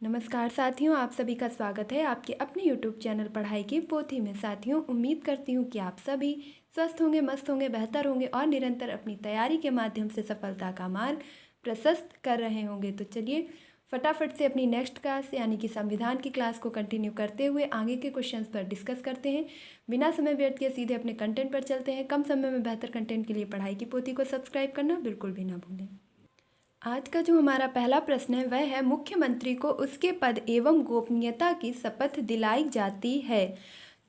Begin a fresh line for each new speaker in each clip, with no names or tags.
नमस्कार साथियों, आप सभी का स्वागत है आपके अपने YouTube चैनल पढ़ाई की पोथी में। साथियों, उम्मीद करती हूँ कि आप सभी स्वस्थ होंगे, मस्त होंगे, बेहतर होंगे और निरंतर अपनी तैयारी के माध्यम से सफलता का मार्ग प्रशस्त कर रहे होंगे। तो चलिए फटाफट से अपनी नेक्स्ट क्लास यानी कि संविधान की क्लास को कंटिन्यू करते हुए आगे के क्वेश्चंस पर डिस्कस करते हैं। बिना समय व्यर्थ किए सीधे अपने कंटेंट पर चलते हैं। कम समय में बेहतर कंटेंट के लिए पढ़ाई की पोथी को सब्सक्राइब करना बिल्कुल भी ना भूलें। आज का जो हमारा पहला प्रश्न है वह है, मुख्यमंत्री को उसके पद एवं गोपनीयता की शपथ दिलाई जाती है।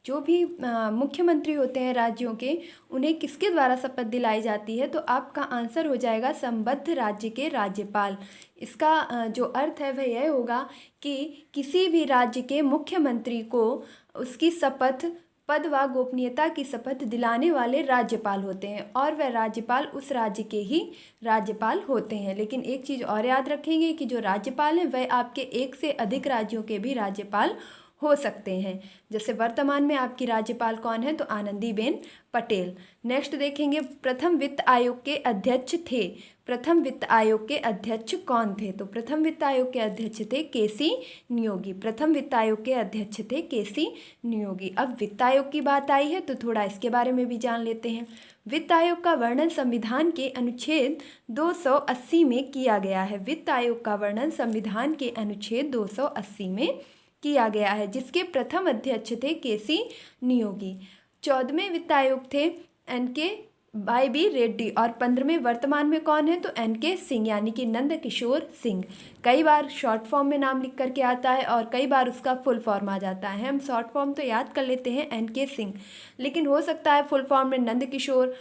जो भी मुख्यमंत्री होते हैं राज्यों के, उन्हें किसके द्वारा शपथ दिलाई जाती है? तो आपका आंसर हो जाएगा संबद्ध राज्य के राज्यपाल। इसका जो अर्थ है वह यह होगा कि किसी भी राज्य के मुख्यमंत्री को उसकी शपथ, पद व गोपनीयता की शपथ दिलाने वाले राज्यपाल होते हैं और वह राज्यपाल उस राज्य के ही राज्यपाल होते हैं। लेकिन एक चीज़ और याद रखेंगे कि जो राज्यपाल हैं वह आपके एक से अधिक राज्यों के भी राज्यपाल हो सकते हैं। जैसे वर्तमान में आपकी राज्यपाल कौन है? तो आनंदीबेन पटेल। नेक्स्ट देखेंगे, प्रथम वित्त आयोग के अध्यक्ष थे। प्रथम वित्त आयोग के अध्यक्ष कौन थे? तो प्रथम वित्त आयोग के अध्यक्ष थे केसी नियोगी। प्रथम वित्त आयोग के अध्यक्ष थे केसी नियोगी। अब वित्त आयोग की बात आई है तो थोड़ा इसके बारे में भी जान लेते हैं। वित्त आयोग का वर्णन संविधान के अनुच्छेद 280 में किया गया है। वित्त आयोग का वर्णन संविधान के अनुच्छेद 280 में किया गया है, जिसके प्रथम अध्यक्ष थे केसी नियोगी। 14वें वित्त आयोग थे एन.के. वाई.बी. रेड्डी और 15वें वर्तमान में कौन है? तो एन.के. सिंह यानी कि नंद किशोर सिंह। कई बार शॉर्ट फॉर्म में नाम लिख करके आता है और कई बार उसका फुल फॉर्म आ जाता है। हम शॉर्ट फॉर्म तो याद कर लेते हैं एन.के. सिंह, लेकिन हो सकता है फुल फॉर्म में नंद किशोर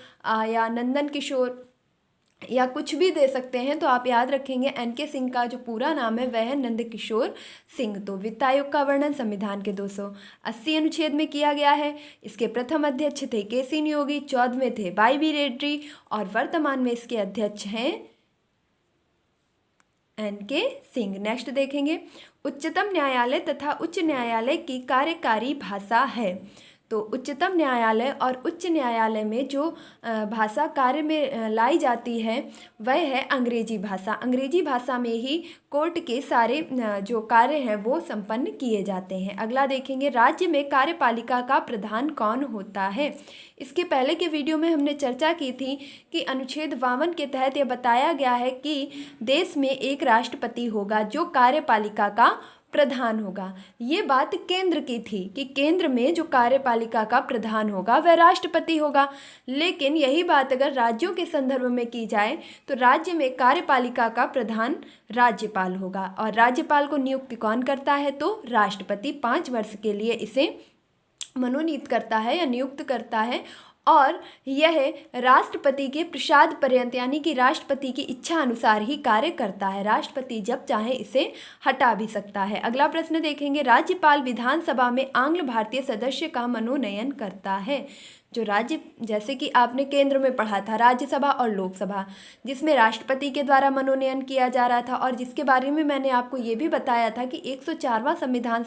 या नंदन किशोर या कुछ भी दे सकते हैं। तो आप याद रखेंगे एन.के. सिंह का जो पूरा नाम है वह है नंद किशोर सिंह। तो वित्त आयोग का वर्णन संविधान के 280 अनुच्छेद में किया गया है। इसके प्रथम अध्यक्ष थे केसी नियोगी, 14वें थे वाई.बी. रेड्डी और वर्तमान में इसके अध्यक्ष हैं एन.के. सिंह। नेक्स्ट देखेंगे, उच्चतम न्यायालय तथा उच्च न्यायालय की कार्यकारी भाषा है। तो उच्चतम न्यायालय और उच्च न्यायालय में जो भाषा कार्य में लाई जाती है वह है अंग्रेजी भाषा। अंग्रेजी भाषा में ही कोर्ट के सारे जो कार्य हैं वो संपन्न किए जाते हैं। अगला देखेंगे, राज्य में कार्यपालिका का प्रधान कौन होता है? इसके पहले के वीडियो में हमने चर्चा की थी कि अनुच्छेद 52 के तहत यह बताया गया है कि देश में एक राष्ट्रपति होगा जो कार्यपालिका का प्रधान होगा। ये बात केंद्र की थी कि केंद्र में जो कार्यपालिका का प्रधान होगा वह राष्ट्रपति होगा। लेकिन यही बात अगर राज्यों के संदर्भ में की जाए तो राज्य में कार्यपालिका का प्रधान राज्यपाल होगा और राज्यपाल को नियुक्त कौन करता है? तो राष्ट्रपति 5 वर्ष के लिए इसे मनोनीत करता है या नियुक्त करता है और यह राष्ट्रपति के प्रसाद पर्यंत यानी कि राष्ट्रपति की इच्छा अनुसार ही कार्य करता है। राष्ट्रपति जब चाहे इसे हटा भी सकता है। अगला प्रश्न देखेंगे, राज्यपाल विधानसभा में आंग्ल भारतीय सदस्य का मनोनयन करता है। जो राज्य, जैसे कि आपने केंद्र में पढ़ा था राज्यसभा और लोकसभा, जिसमें राष्ट्रपति के द्वारा मनोनयन किया जा रहा था और जिसके बारे में मैंने आपको ये भी बताया था कि 104वां संविधान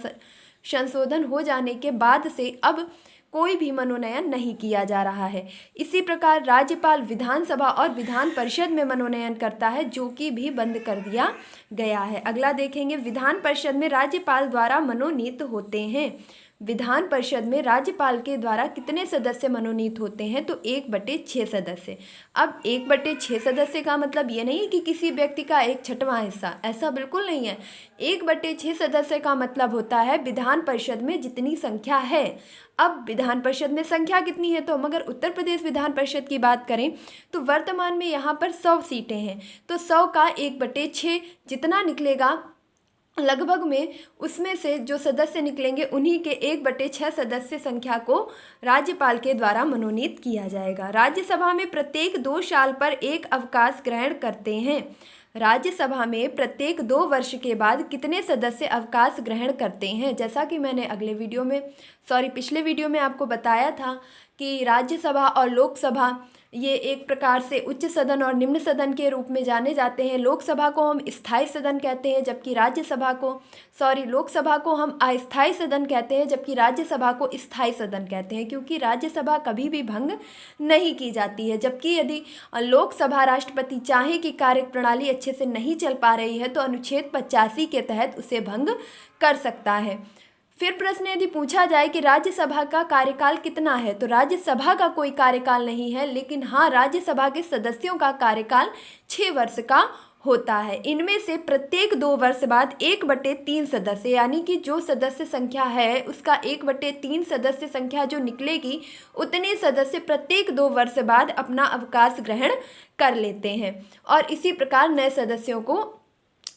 संशोधन हो जाने के बाद से अब कोई भी मनोनयन नहीं किया जा रहा है। इसी प्रकार राज्यपाल विधानसभा और विधान परिषद में मनोनयन करता है, जो कि भी बंद कर दिया गया है। अगला देखेंगे, विधान परिषद में राज्यपाल द्वारा मनोनीत होते हैं। विधान परिषद में राज्यपाल के द्वारा कितने सदस्य मनोनीत होते हैं? तो 1/6 सदस्य। अब 1/6 सदस्य का मतलब ये नहीं कि किसी व्यक्ति का 1/6वां हिस्सा, ऐसा बिल्कुल नहीं है। 1/6 सदस्य का मतलब होता है विधान परिषद में जितनी संख्या है। अब विधान परिषद में संख्या कितनी है? तो हम अगर उत्तर प्रदेश विधान परिषद की बात करें तो वर्तमान में यहाँ पर 100 सीटें हैं, तो 100 का 1/6 जितना निकलेगा लगभग में, उसमें से जो सदस्य निकलेंगे उन्हीं के 1/6 सदस्य संख्या को राज्यपाल के द्वारा मनोनीत किया जाएगा। राज्यसभा में प्रत्येक 2 साल पर एक अवकाश ग्रहण करते हैं। राज्यसभा में प्रत्येक 2 वर्ष के बाद कितने सदस्य अवकाश ग्रहण करते हैं? जैसा कि मैंने पिछले वीडियो में आपको बताया था कि राज्यसभा और लोकसभा ये एक प्रकार से उच्च सदन और निम्न सदन के रूप में जाने जाते हैं। लोकसभा को हम स्थायी सदन कहते हैं, जबकि लोकसभा को हम अस्थायी सदन कहते हैं, जबकि राज्यसभा को स्थायी सदन कहते हैं, क्योंकि राज्यसभा कभी भी भंग नहीं की जाती है। जबकि यदि लोकसभा राष्ट्रपति चाहे कि कार्यप्रणाली अच्छे से नहीं चल पा रही है तो अनुच्छेद 85 के तहत उसे भंग कर सकता है। फिर प्रश्न यदि पूछा जाए कि राज्यसभा का कार्यकाल कितना है, तो राज्यसभा का कोई कार्यकाल नहीं है, लेकिन हाँ, राज्यसभा के सदस्यों का कार्यकाल 6 वर्ष का होता है। इनमें से प्रत्येक 2 वर्ष बाद 1/3 सदस्य, यानी कि जो सदस्य संख्या है उसका 1/3 सदस्य संख्या जो निकलेगी, उतने सदस्य प्रत्येक 2 वर्ष बाद अपना अवकाश ग्रहण कर लेते हैं और इसी प्रकार नए सदस्यों को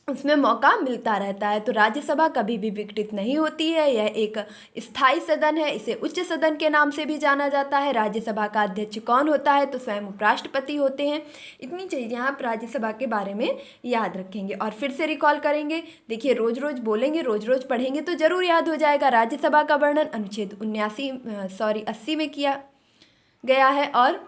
उसमें मौका मिलता रहता है। तो राज्यसभा कभी भी विघटित नहीं होती है, यह एक स्थायी सदन है। इसे उच्च सदन के नाम से भी जाना जाता है। राज्यसभा का अध्यक्ष कौन होता है, तो स्वयं उपराष्ट्रपति होते हैं। इतनी चीज़ें आप राज्यसभा के बारे में याद रखेंगे और फिर से रिकॉल करेंगे। देखिए, रोज़ रोज़ बोलेंगे, रोज़ रोज़ पढ़ेंगे तो ज़रूर याद हो जाएगा। राज्यसभा का वर्णन अनुच्छेद 80 में किया गया है और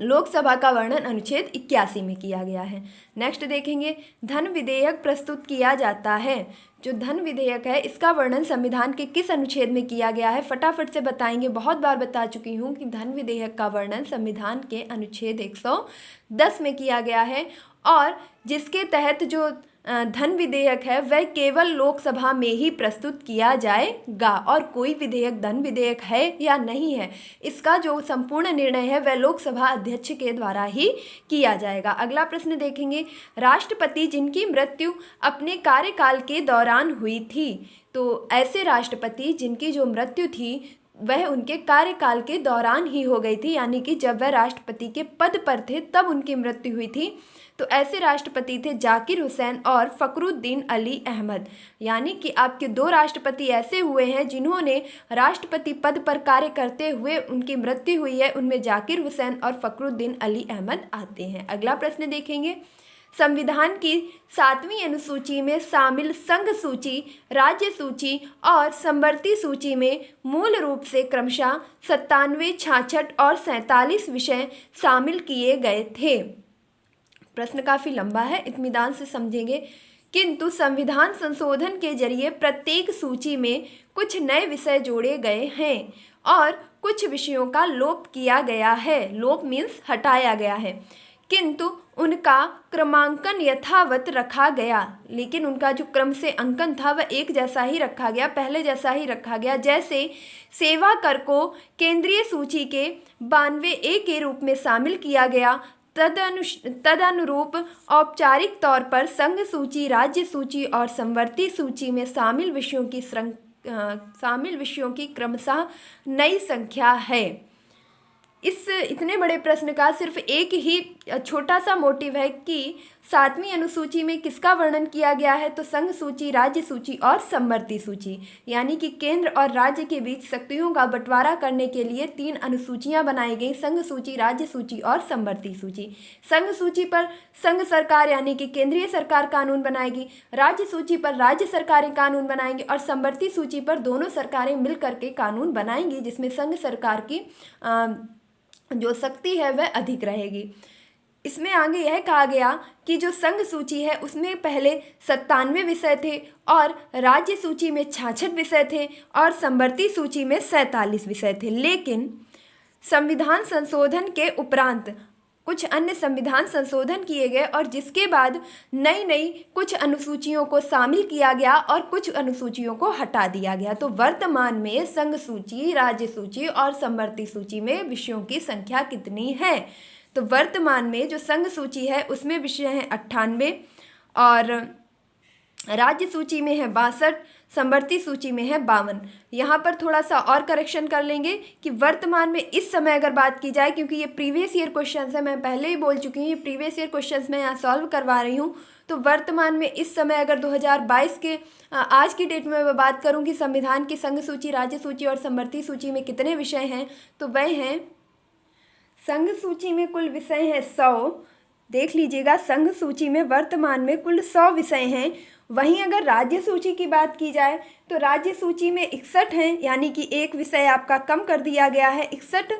लोकसभा का वर्णन अनुच्छेद 81 में किया गया है। नेक्स्ट देखेंगे, धन विधेयक प्रस्तुत किया जाता है। जो धन विधेयक है इसका वर्णन संविधान के किस अनुच्छेद में किया गया है, फटाफट से बताएंगे। बहुत बार बता चुकी हूँ कि धन विधेयक का वर्णन संविधान के अनुच्छेद 110 में किया गया है और जिसके तहत जो धन विधेयक है वह केवल लोकसभा में ही प्रस्तुत किया जाएगा और कोई विधेयक धन विधेयक है या नहीं है, इसका जो संपूर्ण निर्णय है वह लोकसभा अध्यक्ष के द्वारा ही किया जाएगा। अगला प्रश्न देखेंगे, राष्ट्रपति जिनकी मृत्यु अपने कार्यकाल के दौरान हुई थी। तो ऐसे राष्ट्रपति जिनकी जो मृत्यु थी वह उनके कार्यकाल के दौरान ही हो गई थी, यानी कि जब वह राष्ट्रपति के पद पर थे तब उनकी मृत्यु हुई थी। तो ऐसे राष्ट्रपति थे जाकिर हुसैन और फखरुद्दीन अली अहमद। यानी कि आपके 2 राष्ट्रपति ऐसे हुए हैं जिन्होंने राष्ट्रपति पद पर कार्य करते हुए उनकी मृत्यु हुई है, उनमें जाकिर हुसैन और फखरुद्दीन अली अहमद आते हैं। अगला प्रश्न देखेंगे, संविधान की 7वीं अनुसूची में शामिल संघ सूची, राज्य सूची और समवर्ती सूची में मूल रूप से क्रमशः 97, 66 और 47 विषय शामिल किए गए थे। प्रश्न काफ़ी लंबा है, इत्मीनान से समझेंगे। किंतु संविधान संशोधन के जरिए प्रत्येक सूची में कुछ नए विषय जोड़े गए हैं और कुछ विषयों का लोप किया गया है। लोप मीन्स हटाया गया है, किंतु उनका क्रमांकन यथावत रखा गया। लेकिन उनका जो क्रम से अंकन था वह एक जैसा ही रखा गया, पहले जैसा ही रखा गया। जैसे सेवा कर को केंद्रीय सूची के 92A के रूप में शामिल किया गया, तदनुरूप औपचारिक तौर पर संघ सूची, राज्य सूची और समवर्ती सूची में शामिल विषयों की क्रमशः नई संख्या है। इस इतने बड़े प्रश्न का सिर्फ एक ही छोटा सा मोटिव है कि 7वीं अनुसूची में किसका वर्णन किया गया है, तो संघ सूची, राज्य सूची और समवर्ती सूची। यानी कि केंद्र और राज्य के बीच शक्तियों का बंटवारा करने के लिए 3 अनुसूचियां बनाई गई, संघ सूची, राज्य सूची और समवर्ती सूची। संघ सूची पर संघ सरकार यानी कि केंद्रीय सरकार कानून बनाएगी, राज्य सूची पर राज्य सरकारें कानून बनाएंगी और समवर्ती सूची पर दोनों सरकारें मिल करके कानून बनाएंगी, जिसमें संघ सरकार की जो शक्ति है वह अधिक रहेगी। इसमें आगे यह कहा गया कि जो संघ सूची है उसमें पहले 97 विषय थे और राज्य सूची में 66 विषय थे और समवर्ती सूची में 47 विषय थे। लेकिन संविधान संशोधन के उपरांत कुछ अन्य संविधान संशोधन किए गए और जिसके बाद नई कुछ अनुसूचियों को शामिल किया गया और कुछ अनुसूचियों को हटा दिया गया। तो वर्तमान में संघ सूची, राज्य सूची और समवर्ती सूची में विषयों की संख्या कितनी है, तो वर्तमान में जो संघ सूची है उसमें विषय हैं 98 और राज्य सूची में है 62, समवर्ती सूची में है 52। यहाँ पर थोड़ा सा और करेक्शन कर लेंगे कि वर्तमान में इस समय अगर बात की जाए, क्योंकि ये प्रीवियस ईयर क्वेश्चंस है, मैं पहले ही बोल चुकी हूँ ये प्रीवियस ईयर क्वेश्चंस मैं यहाँ सॉल्व करवा रही हूँ। तो वर्तमान में इस समय अगर 2022 के आज की डेट में मैं बात करूँ कि संविधान की संघ सूची, राज्य सूची और समवर्ती सूची में कितने विषय हैं, तो वह हैं, संघ सूची में कुल विषय हैं 100। देख लीजिएगा, संघ सूची में वर्तमान में कुल 100 विषय हैं वहीं अगर राज्य सूची की बात की जाए तो राज्य सूची में 61 हैं, यानी कि एक विषय आपका कम कर दिया गया है। 61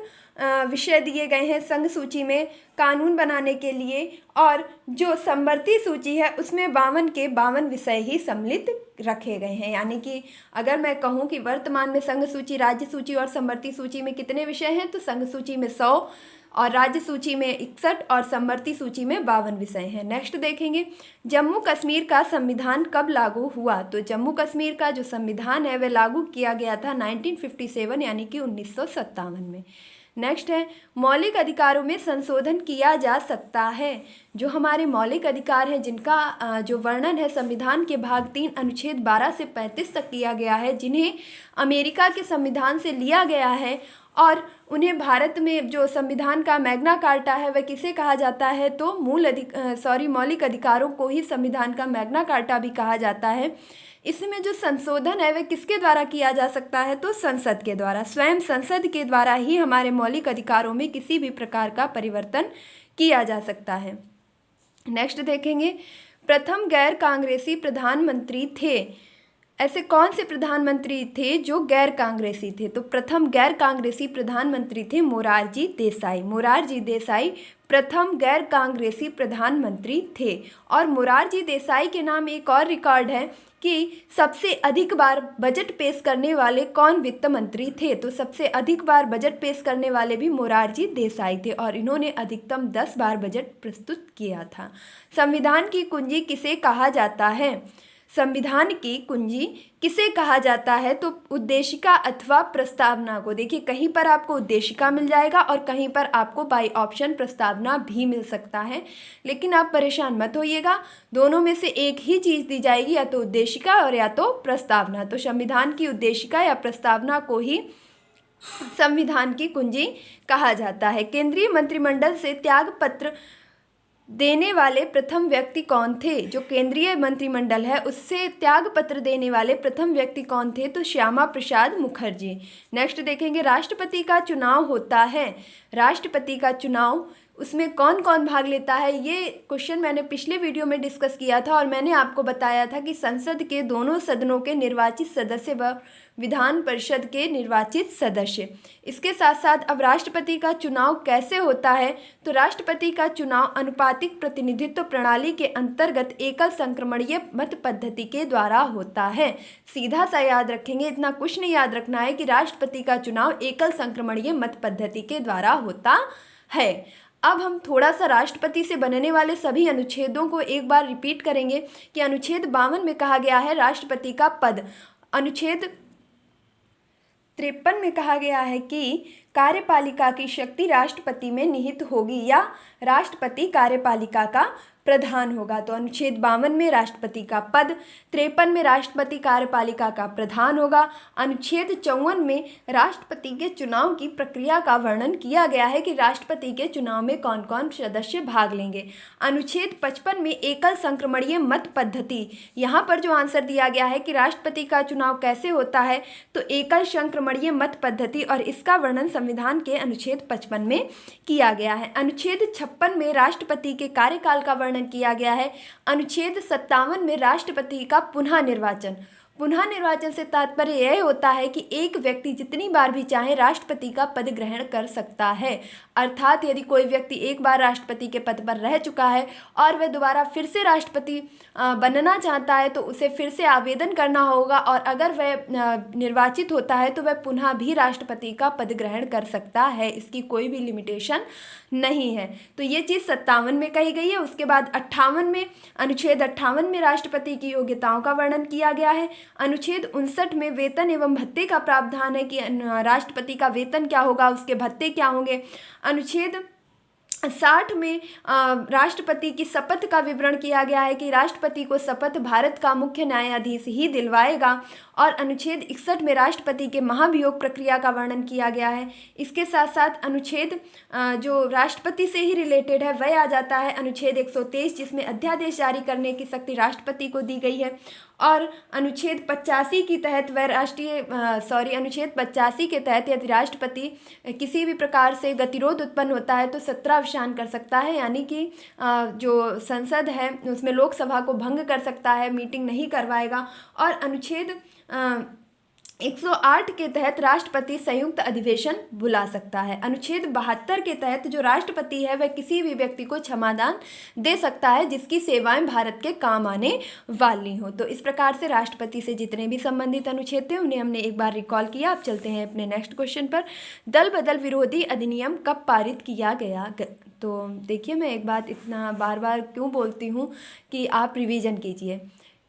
विषय दिए गए हैं संघ सूची में कानून बनाने के लिए, और जो समवर्ती सूची है उसमें 52 के 52 विषय ही सम्मिलित रखे गए हैं। यानी कि अगर मैं कहूँ कि वर्तमान में संघ सूची, राज्य सूची और समवर्ती सूची में कितने विषय हैं, तो संघ सूची में 100 और राज्य सूची में 61 और समवर्ती सूची में 52 विषय हैं। नेक्स्ट देखेंगे, जम्मू कश्मीर का संविधान कब लागू हुआ? तो जम्मू कश्मीर का जो संविधान है वह लागू किया गया था 1957 यानी कि 1957 में। नेक्स्ट है, मौलिक अधिकारों में संशोधन किया जा सकता है। जो हमारे मौलिक अधिकार हैं जिनका जो वर्णन है संविधान के भाग 3 अनुच्छेद 12 से 35 तक किया गया है, जिन्हें अमेरिका के संविधान से लिया गया है, और उन्हें भारत में जो संविधान का मैग्ना कार्टा है वह किसे कहा जाता है? तो मौलिक अधिकारों को ही संविधान का मैग्ना कार्टा भी कहा जाता है। इसमें जो संशोधन है वह किसके द्वारा किया जा सकता है? तो संसद के द्वारा, स्वयं संसद के द्वारा ही हमारे मौलिक अधिकारों में किसी भी प्रकार का परिवर्तन किया जा सकता है। नेक्स्ट देखेंगे, प्रथम गैर कांग्रेसी प्रधानमंत्री थे। ऐसे कौन से प्रधानमंत्री थे जो गैर कांग्रेसी थे? तो प्रथम गैर कांग्रेसी प्रधानमंत्री थे मोरारजी देसाई। मोरारजी देसाई प्रथम गैर कांग्रेसी प्रधानमंत्री थे। और मोरारजी देसाई के नाम एक और रिकॉर्ड है कि सबसे अधिक बार बजट पेश करने वाले कौन वित्त मंत्री थे? तो सबसे अधिक बार बजट पेश करने वाले भी मोरारजी देसाई थे, और इन्होंने अधिकतम 10 बार बजट प्रस्तुत किया था। संविधान की कुंजी किसे कहा जाता है? संविधान की कुंजी किसे कहा जाता है? तो उद्देशिका अथवा प्रस्तावना को। देखिए, कहीं पर आपको उद्देशिका मिल जाएगा और कहीं पर आपको बाई ऑप्शन प्रस्तावना भी मिल सकता है, लेकिन आप परेशान मत होइएगा, दोनों में से एक ही चीज़ दी जाएगी, या तो उद्देशिका और या तो प्रस्तावना। तो संविधान की उद्देशिका या प्रस्तावना को ही संविधान की कुंजी कहा जाता है। केंद्रीय मंत्रिमंडल से त्यागपत्र देने वाले प्रथम व्यक्ति कौन थे? जो केंद्रीय मंत्रिमंडल है उससे त्याग पत्र देने वाले प्रथम व्यक्ति कौन थे? तो श्यामा प्रसाद मुखर्जी। नेक्स्ट देखेंगे, राष्ट्रपति का चुनाव होता है। राष्ट्रपति का चुनाव, उसमें कौन कौन भाग लेता है? ये क्वेश्चन मैंने पिछले वीडियो में डिस्कस किया था, और मैंने आपको बताया था कि संसद के दोनों सदनों के निर्वाचित सदस्य व विधान परिषद के निर्वाचित सदस्य। इसके साथ साथ अब राष्ट्रपति का चुनाव कैसे होता है? तो राष्ट्रपति का चुनाव अनुपातिक प्रतिनिधित्व प्रणाली के अंतर्गत एकल संक्रमणीय मत पद्धति के द्वारा होता है। सीधा सा याद रखेंगे, इतना कुछ नहीं याद रखना है कि राष्ट्रपति का चुनाव एकल संक्रमणीय मत पद्धति के द्वारा होता है। अब हम थोड़ा सा राष्ट्रपति से बनने वाले सभी अनुच्छेदों को एक बार रिपीट करेंगे कि अनुच्छेद 52 में कहा गया है राष्ट्रपति का पद। अनुच्छेद 53 में कहा गया है कि कार्यपालिका की शक्ति राष्ट्रपति में निहित होगी, या राष्ट्रपति कार्यपालिका का प्रधान होगा। तो अनुच्छेद 52 में राष्ट्रपति का पद, 53 में राष्ट्रपति कार्यपालिका का प्रधान होगा। अनुच्छेद 54 में राष्ट्रपति के चुनाव की प्रक्रिया का वर्णन किया गया है कि राष्ट्रपति के चुनाव में कौन कौन सदस्य भाग लेंगे। अनुच्छेद 55 में एकल संक्रमणीय मत पद्धति, यहाँ पर जो आंसर दिया गया है कि राष्ट्रपति का चुनाव कैसे होता है, तो एकल संक्रमणीय मत पद्धति, और इसका वर्णन संविधान के अनुच्छेद 55 में किया गया है। अनुच्छेद 56 में राष्ट्रपति के कार्यकाल का वर्णन किया गया है। अनुच्छेद 57 में राष्ट्रपति का पुनः निर्वाचन। पुनः निर्वाचन से तात्पर्य यह होता है कि एक व्यक्ति जितनी बार भी चाहे राष्ट्रपति का पद ग्रहण कर सकता है। अर्थात यदि कोई व्यक्ति एक बार राष्ट्रपति के पद पर रह चुका है और वह दोबारा फिर से राष्ट्रपति बनना चाहता है तो उसे फिर से आवेदन करना होगा, और अगर वह निर्वाचित होता है तो वह पुनः भी राष्ट्रपति का पद ग्रहण कर सकता है। इसकी कोई भी लिमिटेशन नहीं है। तो ये चीज़ 57 में कही गई है। उसके बाद 58 में, अनुच्छेद 58 में राष्ट्रपति की योग्यताओं का वर्णन किया गया है। अनुच्छेद 59 में वेतन एवं भत्ते का प्रावधान है कि राष्ट्रपति का वेतन क्या होगा, उसके भत्ते क्या होंगे। अनुच्छेद 60 में राष्ट्रपति की शपथ का विवरण किया गया है कि राष्ट्रपति को शपथ भारत का मुख्य न्यायाधीश ही दिलवाएगा। और अनुच्छेद 61 में राष्ट्रपति के महाभियोग प्रक्रिया का वर्णन किया गया है। इसके साथ साथ अनुच्छेद जो राष्ट्रपति से ही रिलेटेड है वह आ जाता है अनुच्छेद 123, जिसमें अध्यादेश जारी करने की शक्ति राष्ट्रपति को दी गई है। और अनुच्छेद 85 के तहत वह अनुच्छेद 85 के तहत यदि राष्ट्रपति किसी भी प्रकार से गतिरोध उत्पन्न होता है तो सत्रावसान कर सकता है, यानी कि जो संसद है उसमें लोकसभा को भंग कर सकता है, मीटिंग नहीं करवाएगा। और अनुच्छेद 108 के तहत राष्ट्रपति संयुक्त अधिवेशन बुला सकता है। अनुच्छेद 72 के तहत जो राष्ट्रपति है वह किसी भी व्यक्ति को क्षमादान दे सकता है जिसकी सेवाएं भारत के काम आने वाली हो। तो इस प्रकार से राष्ट्रपति से जितने भी संबंधित अनुच्छेद थे उन्हें हमने एक बार रिकॉल किया। अब चलते हैं अपने नेक्स्ट क्वेश्चन पर। दल बदल विरोधी अधिनियम कब पारित किया गया? तो देखिए, मैं एक बात इतना बार बार क्यों बोलती हूँ कि आप रिवीजन कीजिए,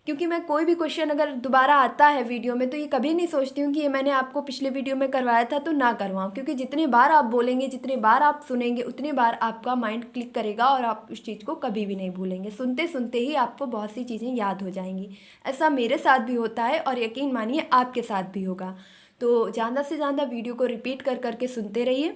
क्योंकि मैं कोई भी क्वेश्चन अगर दोबारा आता है वीडियो में तो ये कभी नहीं सोचती हूँ कि ये मैंने आपको पिछले वीडियो में करवाया था तो ना करवाऊँ, क्योंकि जितने बार आप बोलेंगे, जितने बार आप सुनेंगे, उतने बार आपका माइंड क्लिक करेगा और आप उस चीज़ को कभी भी नहीं भूलेंगे। सुनते सुनते ही आपको बहुत सी चीज़ें याद हो जाएंगी। ऐसा मेरे साथ भी होता है और यकीन मानिए आपके साथ भी होगा। तो ज़्यादा से ज़्यादा वीडियो को रिपीट कर करके सुनते रहिए।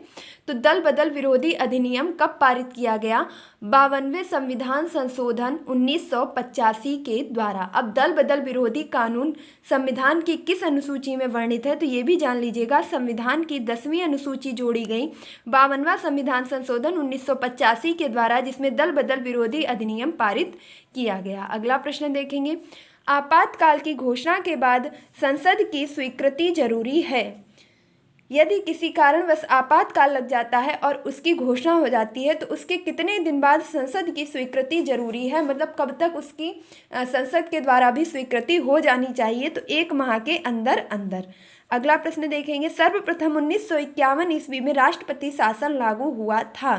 तो दल बदल विरोधी अधिनियम कब पारित किया गया? 52वें संविधान संशोधन 1985 के द्वारा। अब दल बदल विरोधी कानून संविधान की किस अनुसूची में वर्णित है? तो ये भी जान लीजिएगा, संविधान की 10वीं अनुसूची जोड़ी गई 52वां संविधान संशोधन 1985 के द्वारा, जिसमें दल बदल विरोधी अधिनियम पारित किया गया। अगला प्रश्न देखेंगे। आपातकाल की घोषणा के बाद संसद की स्वीकृति जरूरी है। यदि किसी कारणवश आपातकाल लग जाता है और उसकी घोषणा हो जाती है तो उसके कितने दिन बाद संसद की स्वीकृति जरूरी है, मतलब कब तक उसकी संसद के द्वारा भी स्वीकृति हो जानी चाहिए? तो 1 माह के अंदर अंदर। अगला प्रश्न देखेंगे। सर्वप्रथम 1951 ईस्वी में राष्ट्रपति शासन लागू हुआ था।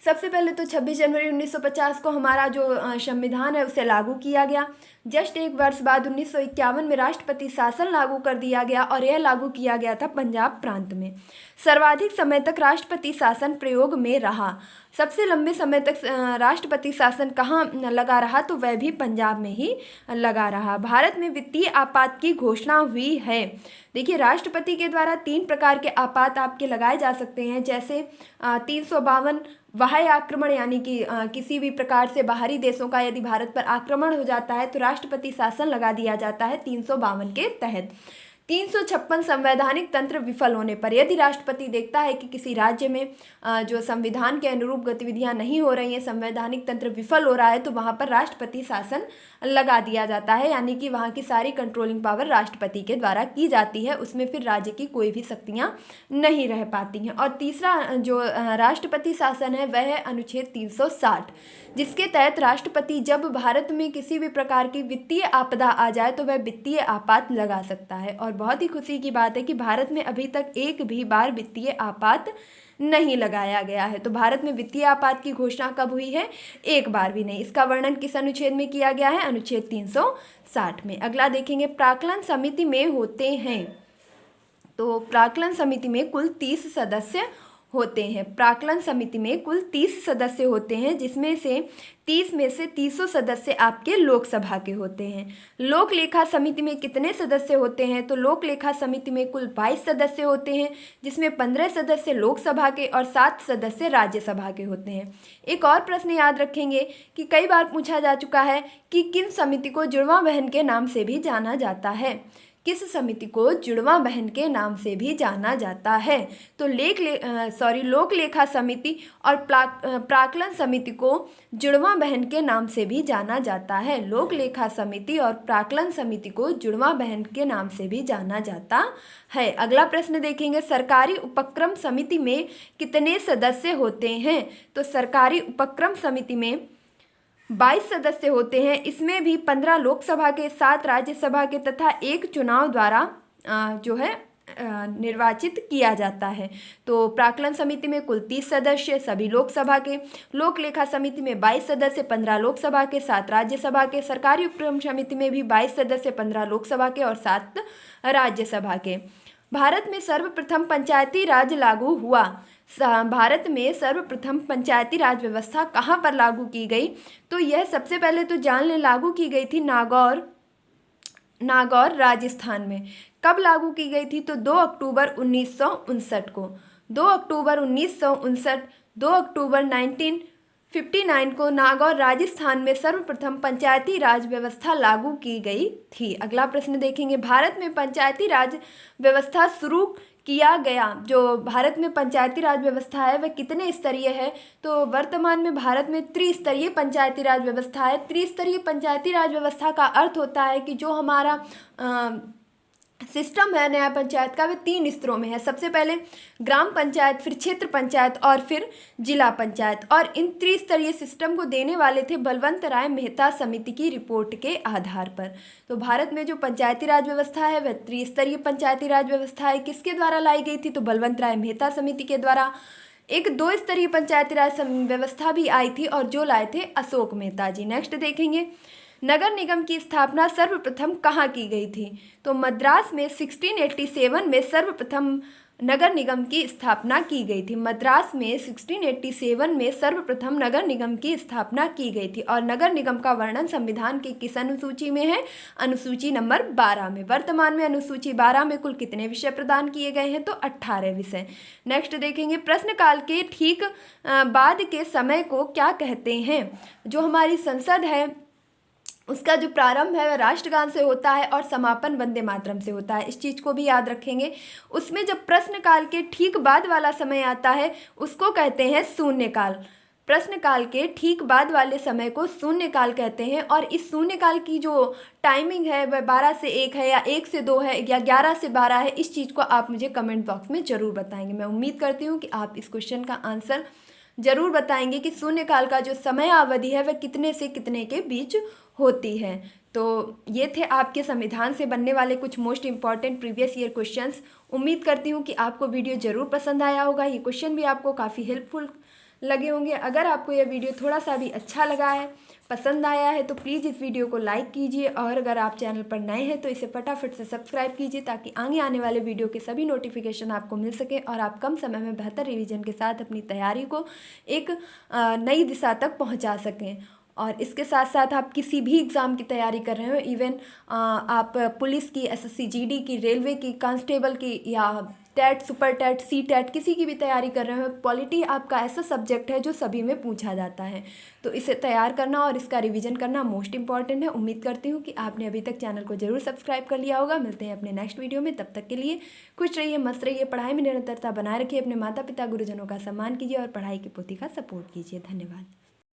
सबसे पहले तो 26 जनवरी 1950 को हमारा जो संविधान है उसे लागू किया गया। जस्ट 1 वर्ष बाद 1951 में राष्ट्रपति शासन लागू कर दिया गया और यह लागू किया गया था पंजाब प्रांत में। सर्वाधिक समय तक राष्ट्रपति शासन प्रयोग में रहा। सबसे लंबे समय तक राष्ट्रपति शासन कहाँ लगा रहा? तो वह भी पंजाब में ही लगा रहा। भारत में वित्तीय आपात की घोषणा हुई है। देखिए, राष्ट्रपति के द्वारा 3 प्रकार के आपात आपके लगाए जा सकते हैं, जैसे 352 बाह्य आक्रमण, यानी कि किसी भी प्रकार से बाहरी देशों का यदि भारत पर आक्रमण हो जाता है तो राष्ट्रपति शासन लगा दिया जाता है 352 के तहत। 356 संवैधानिक तंत्र विफल होने पर, यदि राष्ट्रपति देखता है कि किसी राज्य में जो संविधान के अनुरूप गतिविधियां नहीं हो रही हैं, संवैधानिक तंत्र विफल हो रहा है, तो वहां पर राष्ट्रपति शासन लगा दिया जाता है, यानी कि वहां की सारी कंट्रोलिंग पावर राष्ट्रपति के द्वारा की जाती है। उसमें फिर राज्य की कोई भी शक्तियां नहीं रह पाती हैं। और तीसरा जो राष्ट्रपति शासन है वह है अनुच्छेद 360, जिसके तहत राष्ट्रपति जब भारत में किसी भी प्रकार की वित्तीय आपदा आ जाए तो वह वित्तीय आपात लगा सकता है। और बहुत ही खुशी की बात है कि भारत में अभी तक एक भी बार वित्तीय आपात नहीं लगाया गया है। तो भारत में वित्तीय आपात की घोषणा कब हुई है? एक बार भी नहीं। इसका वर्णन किस अनुच्छेद में किया गया है? अनुच्छेद 360 में। अगला देखेंगे। प्राक्कलन समिति में होते हैं, तो प्राक्कलन समिति में कुल 30 सदस्य होते हैं। प्राक्कलन समिति में कुल 30 सदस्य होते हैं, जिसमें से 30 में से 300 सदस्य आपके लोकसभा के होते हैं। लोक लेखा समिति में कितने सदस्य होते हैं? तो लोक लेखा समिति में कुल 22 सदस्य होते हैं, जिसमें 15 सदस्य लोकसभा के और 7 सदस्य राज्यसभा के होते हैं। एक और प्रश्न याद रखेंगे कि कई बार पूछा जा चुका है कि किन समिति को जुड़वा बहन के नाम से भी जाना जाता है? किस समिति को जुड़वा बहन के नाम से भी जाना जाता है? तो लोक लेखा समिति और प्राक्कलन समिति को जुड़वा बहन के नाम से भी जाना जाता है। लोक लेखा समिति और प्राक्कलन समिति को जुड़वा बहन के नाम से भी जाना जाता है। अगला प्रश्न देखेंगे। सरकारी उपक्रम समिति में कितने सदस्य होते हैं? तो सरकारी उपक्रम समिति में 22 सदस्य होते हैं। इसमें भी 15 लोकसभा के, 7 राज्यसभा के तथा 1 चुनाव द्वारा जो है निर्वाचित किया जाता है। तो प्राक्कलन समिति में कुल 30 सदस्य सभी लोकसभा के, लोक लेखा समिति में 22 सदस्य 15 लोकसभा के, 7 राज्यसभा के, सरकारी उपक्रम समिति में भी 22 सदस्य 15 लोकसभा के और 7 राज्यसभा के। भारत में सर्वप्रथम पंचायती राज लागू हुआ। भारत में सर्वप्रथम पंचायती राज व्यवस्था कहाँ पर लागू की गई? तो यह सबसे पहले तो जान लें लागू की गई थी नागौर राजस्थान में। कब लागू की गई थी? तो 2 अक्टूबर 1959 को। 2 अक्टूबर 1959, 2 अक्टूबर 59 को नागौर राजस्थान में सर्वप्रथम पंचायती राज व्यवस्था लागू की गई थी। अगला प्रश्न देखेंगे, भारत में पंचायती राज व्यवस्था शुरू किया गया, जो भारत में पंचायती राज व्यवस्था है वह कितने स्तरीय है? तो वर्तमान में भारत में त्रिस्तरीय पंचायती राज व्यवस्था है। त्रिस्तरीय पंचायती राज व्यवस्था का अर्थ होता है कि जो हमारा सिस्टम है न्याय पंचायत का, वे 3 स्तरों में है। सबसे पहले ग्राम पंचायत, फिर क्षेत्र पंचायत और फिर जिला पंचायत। और इन त्रिस्तरीय सिस्टम को देने वाले थे बलवंत राय मेहता समिति की रिपोर्ट के आधार पर। तो भारत में जो पंचायती राज व्यवस्था है वह त्रिस्तरीय पंचायती राज व्यवस्था है। किसके द्वारा लाई गई थी? तो बलवंत राय मेहता समिति के द्वारा। एक 2 स्तरीय पंचायती राज व्यवस्था भी आई थी और जो लाए थे अशोक मेहता जी। नेक्स्ट देखेंगे, नगर निगम की स्थापना सर्वप्रथम कहाँ की गई थी? तो मद्रास में 1687 में सर्वप्रथम नगर निगम की स्थापना की गई थी। मद्रास में 1687 में सर्वप्रथम नगर निगम की स्थापना की गई थी। और नगर निगम का वर्णन संविधान की किस अनुसूची में है? अनुसूची नंबर 12 में। वर्तमान में अनुसूची 12 में कुल कितने विषय प्रदान किए गए हैं? तो 18 विषय। नेक्स्ट देखेंगे, प्रश्नकाल के ठीक बाद के समय को क्या कहते हैं? जो हमारी संसद है उसका जो प्रारंभ है वह राष्ट्रगान से होता है और समापन वंदे मातरम से होता है। इस चीज़ को भी याद रखेंगे। उसमें जब प्रश्नकाल के ठीक बाद वाला समय आता है उसको कहते हैं शून्यकाल। प्रश्नकाल के ठीक बाद वाले समय को शून्यकाल कहते हैं। और इस शून्यकाल की जो टाइमिंग है वह 12 से 1 है या 1 से 2 है या 11 से 12 है। इस चीज़ को आप मुझे कमेंट बॉक्स में ज़रूर बताएंगे। मैं उम्मीद करती हूँ कि आप इस क्वेश्चन का आंसर ज़रूर बताएंगे कि शून्यकाल का जो समय अवधि है वह कितने से कितने के बीच होती है। तो ये थे आपके संविधान से बनने वाले कुछ most important previous year questions. उम्मीद करती हूँ कि आपको वीडियो ज़रूर पसंद आया होगा। ये क्वेश्चन भी आपको काफ़ी हेल्पफुल लगे होंगे। अगर आपको यह वीडियो थोड़ा सा भी अच्छा लगा है, पसंद आया है, तो प्लीज़ इस वीडियो को लाइक कीजिए। और अगर आप चैनल पर नए हैं तो इसे फटाफट से सब्सक्राइब कीजिए ताकि आगे आने वाले वीडियो के सभी नोटिफिकेशन आपको मिल सके और आप कम समय में बेहतर रिवीजन के साथ अपनी तैयारी को एक नई दिशा तक पहुंचा सकें। और इसके साथ साथ आप किसी भी एग्ज़ाम की तैयारी कर रहे हो, इवन आप पुलिस की, एसएससी जीडी की, रेलवे की, कांस्टेबल की या TET, super TET, C TET, किसी की भी तैयारी कर रहे हो, पॉलिटी आपका ऐसा सब्जेक्ट है जो सभी में पूछा जाता है। तो इसे तैयार करना और इसका रिवीजन करना मोस्ट इंपॉर्टेंट है। उम्मीद करती हूँ कि आपने अभी तक चैनल को जरूर सब्सक्राइब कर लिया होगा। मिलते हैं अपने नेक्स्ट वीडियो में। तब तक के लिए खुश रहिए, मस्त रहिए, पढ़ाई में निरंतरता बनाए रखिए, अपने माता पिता गुरुजनों का सम्मान कीजिए और पढ़ाई की पोथी का सपोर्ट कीजिए। धन्यवाद।